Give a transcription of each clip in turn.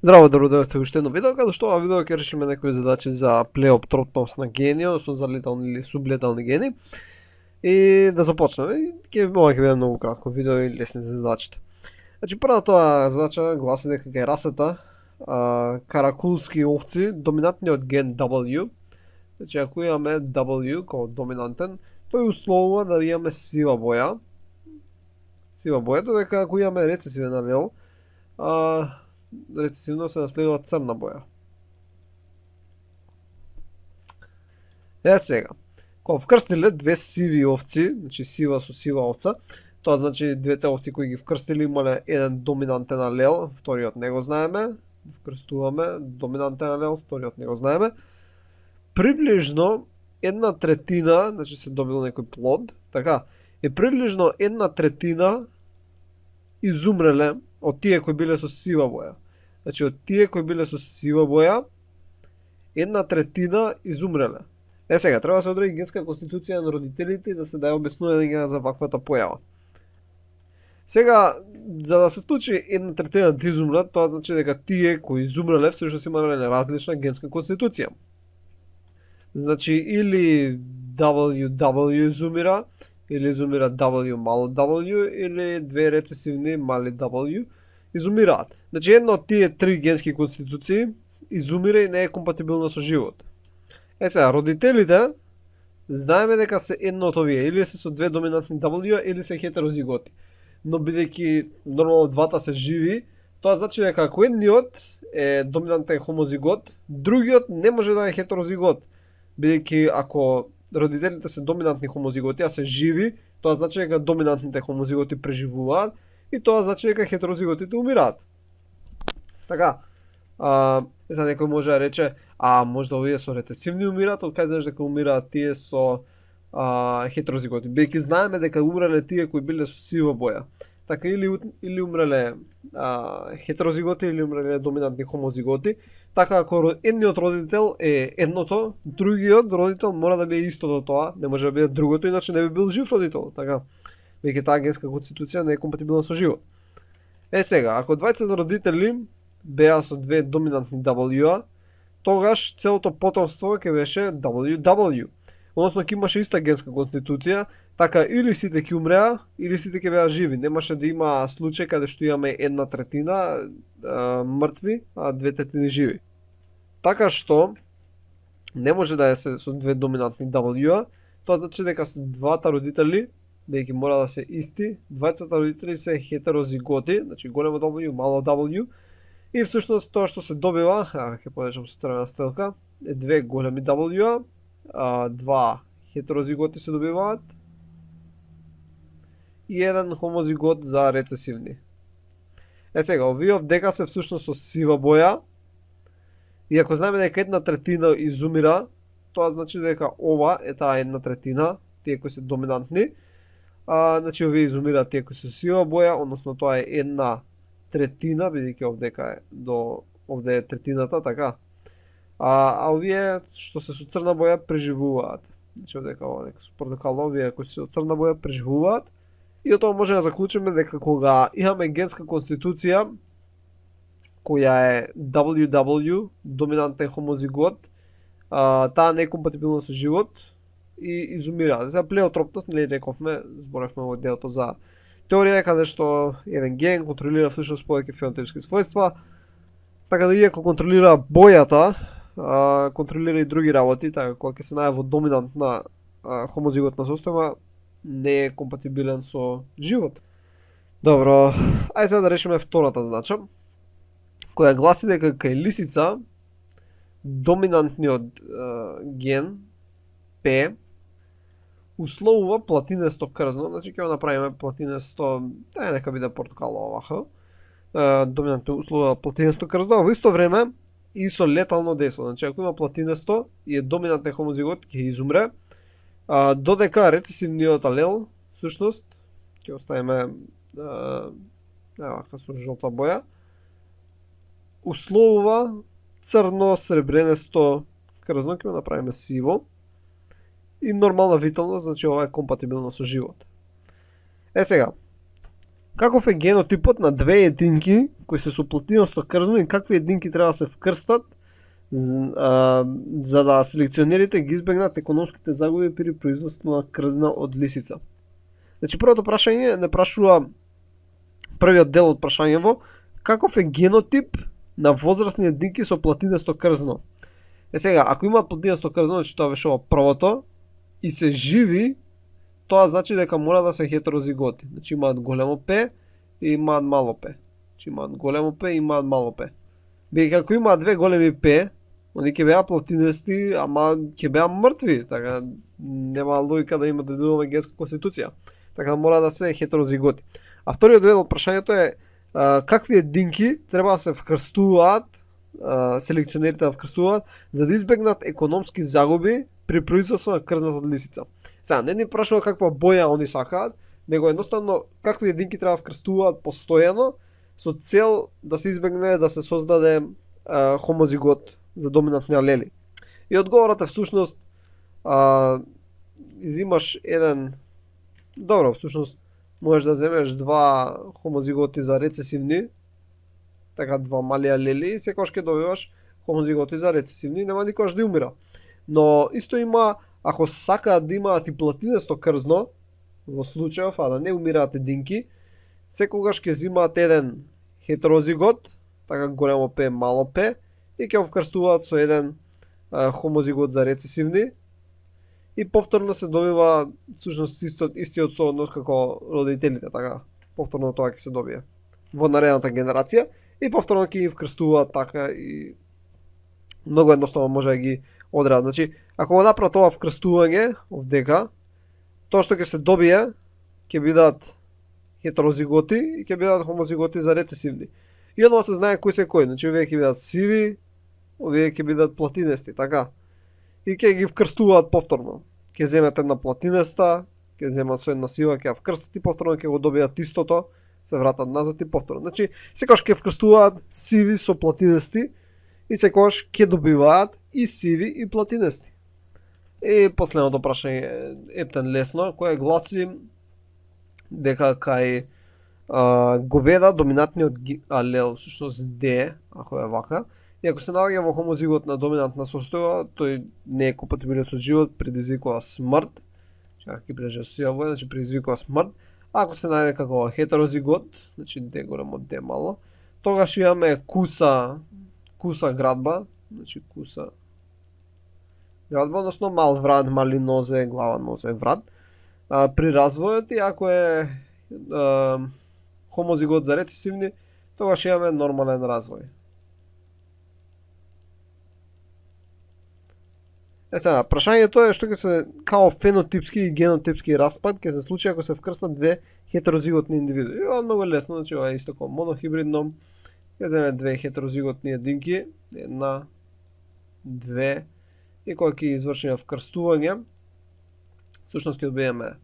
Здраво, добро дојдовте уште едно видео, каде што ова видео ќе решиме некои задачи за плеоптропност на гени, односно за летални или сублетални гени. И да започнеме. Ова ќе биде многу кратко видео и лесни за задачите. Значи првата задача гласи дека кај расата каракулски овци доминантниот ген W, значи ако имаме W како доминантен, тој условува да имаме сива боја. Сива боја, додека ако имаме рецесивен алел, рецесивно се наследува црна боја. Сега, кога вкрстиле две сиви овци, значи сива со сива овца, тоа значи двете овци кои ги вкрстили имале еден доминантен алел, вториот не го знаеме, вкрстуваме доминантен алел, вториот не го знаеме. Приближно 1/3, значи се добил некој плод, така, и приближно 1/3 изумреле од тие кои биле со сива боја. Значи од тие кои биле со сива боја, 1/3 изумреле. Сега, треба да се одреди генска конституција на родителите и да се даде објаснување за ваквата појава. Сега, за да се случи 1/3 да изумрат, тоа значи дека тие кои изумреле всушност имале различна генска конституција. Значи, или WW изумира, или изумира W мало W, или две рецесивни мали W изумираат. Значи, една од тие три генски конституции изумира и не е компатибилна со живот. Сега, родителите, знаеме дека се едно од овие, или се со две доминантни W, или се хетерозиготи. Но бидејќи нормално двата се живи, тоа значи дека ако едниот е доминантен хомозигот, другиот не може да е хетерозигот. Бидејќи ако родителите се доминантни хомозиготи, а се живи, тоа значи дека доминантните хомозиготи преживуваат и тоа значи дека хетерозиготите умираат. Така, за некој може да рече, можда овие со рецесивни умираат, од кај знаеш дека умираат тие со хетерозиготи. Бидејќи знаеме дека умреле тие кои биле со сива боја. Така или умреле хетерозиготи или умреле доминантни хомозиготи. Така ако едниот родител е едното, другиот родител мора да биде истото тоа, не може да биде другото, иначе не би бил жив родител, така. Веќе таа генска конституција не е компатибилна со живот. Сега, ако двајцата родители беа со две доминантни W, тогаш целото потомство ќе беше WW. Односно ќе имаше иста генска конституција, така или сите ќе умреа, или сите ќе беа живи. Немаше да има случај каде што имаме 1/3 мртви, а 2/3 живи. Така што не може да е со две доминантни W, тоа значи дека се двата родители, бидејќи мора да се исти, двајцата родители се хетерозиготи, значи големо W, мало W, и всушност тоа што се добива, ќе подечам со црвена стелка, е две големи W, два хетерозиготи се добиваат и еден хомозигот за рецесивни. Сега, овие дека се всушност со сива боја, и ако знаеме дека 1/3 изумира, тоа значи дека ова е таа 1/3, тие кои се доминантни, значи овие изумираат тие кои се со сива боја, односно тоа е 1/3, бидејќи овде е третината, така. А овие што се со црна боја преживуваат. Значи овдека ова нека со портокално, овие кои се со црна боја преживуваат. И од тоа може да заклучиме дека кога имаме генска конституција која е WW, доминантен хомозигот, таа не е компатибилна со живот и изумира. За плеотропност, нели рековме, зборевме во делото за теорија каде што еден ген контролира всушност повеќе фенотипски својства, така да иако контролира бојата, контролира и други работи, така кога ќе се најави во доминантна хомозиготна состојба, не е компатибилен со живот. Добро, ајде сега да решиме втората задача, која гласи дека кај лисица доминантниот ген P условува платинесто крзно, значи ќе го направиме платинесто, нека биде портокало оваха. Доминантно условува платинесто крзно, а во исто време и со летално дејство. Значи ако има платинесто и е доминантен хомозигот, ќе изумре, додека рецесивниот алел, всушност, ќе оставиме со жолта боја, условува црно сребренесто крзно, ќе го направиме сиво, и нормална виталност, значи ова е компатибилно со живот. Сега, Каков е генотипот на две единки кои се со платинасто крзно и какви единки треба да се вкрстат за да селекционерите ги избегнат економските загуби при производството на крзна од лисица? Значи првото прашање не прашува првиот дел од прашањево каков е генотип на возрастни единки со платинасто крзно. Сега, ако имаат платинасто крзно, значи тоа беше првото и се живи, тоа значи дека мора да се хетерозиготи. Значи имаат големо П и имаат мало П. Значи имаат големо П и имаат мало П. Бидејќи ако имаат две големи П, они ќе беа платинести, ама ќе беа мртви, така нема логика да има да додуваме генска конституција. Така мора да се хетерозиготи. А вториот дел од прашањето е какви единки треба да се вкрстуваат, селекционерите да вкрстуваат за да избегнат економски загуби при производство на крзната од лисица. Сега, не ни прашува каква боја они сакаат, него едноставно какви единки треба да вкрстуваат постојано со цел да се избегне да се создаде хомозигот за доминантни алели. И одговорот е всушност изимаш еден всушност можеш да земеш два хомозиготи за рецесивни, така два мали алели и секогаш ќе добиваш хомозиготи за рецесивни, нема никогаш да умира. Но исто има, ако сакаат да имаат и платинесто крзно, во случајов, а да не умираат единки, секогаш ќе земаат еден хетерозигот, така големо П, мало П, и ќе вкрстуваат со еден хомозигот за рецесивни, и повторно се добива всушност истиот сооднос како родителите, така повторно тоа ќе се добие во наредната генерација и повторно ќе ги вкрстуваат така и многу едноставно може да ги одредат. Значи, ако го направат ова вкрстување овдека, тоа што ќе се добие ќе бидат хетерозиготи и ќе бидат хомозиготи за рецесивни. И одма се знае кој се кој, значи овие ќе бидат сиви, овие ќе бидат платинести, така. И ќе ги вкрстуваат повторно. Ќе земат една платинеста, ќе земат со една сива, ќе ја вкрстат и повторно ќе го добијат истото, се вратат назад и повторно. Значи, секогаш ќе вкрстуваат сиви со платинести и секогаш ќе добиваат и сиви и платинести. И последното прашање е ептен лесно, кое гласи дека кај говеда доминантниот алел, всушност D, ако е вака, и ако се наоѓа во хомозигот на доминантна состојба, тој не е компатибилен со живот, предизвикува смрт, чак ќе прежа сија, значи предизвикува смрт. А ако се најде како хетерозигот, значи D големо D мало, тогаш имаме куса градба, значи куса градба, односно мал врат, мали нозе, глава нозе врат. При развојот и ако е хомозигот за рецесивни, тогаш имаме нормален развој. Сега, прашањето е што ќе се као фенотипски и генотипски распад ќе се случи ако се вкрстат две хетерозиготни индивидуи. И ова многу лесно, значи ова е исто како монохибридно. Ќе земеме две хетерозиготни единки, една, две, и кога ќе извршиме вкрстување, всушност ќе добиеме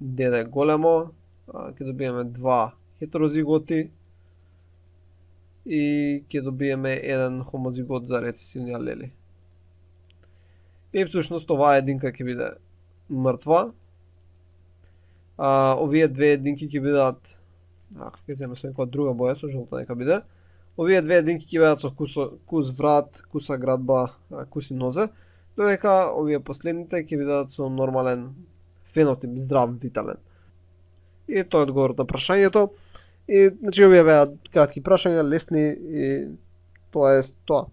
деде големо, ќе добиеме два хетерозиготи и ќе добиеме еден хомозигот за рецесивни алели. И всушност оваа единка ќе биде мртва. Овие две единки ќе бидат, ќе земеме со некоја друга боја, со жолта нека биде. Овие две единки ќе бидат со кус врат, куса градба, куси нозе, додека овие последните ќе бидат со нормален фенотип, здрав, витален. И тоа е одговорот на прашањето. И значи овие беа кратки прашања, лесни и тоа е тоа.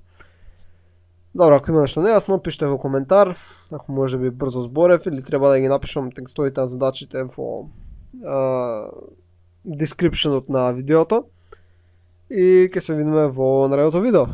Добро, ако има нешто нејасно, пишете во коментар, ако може би брзо зборев или треба да ги напишам текстовите на задачите во descriptionот на видеото и ќе се видиме во наредното видео.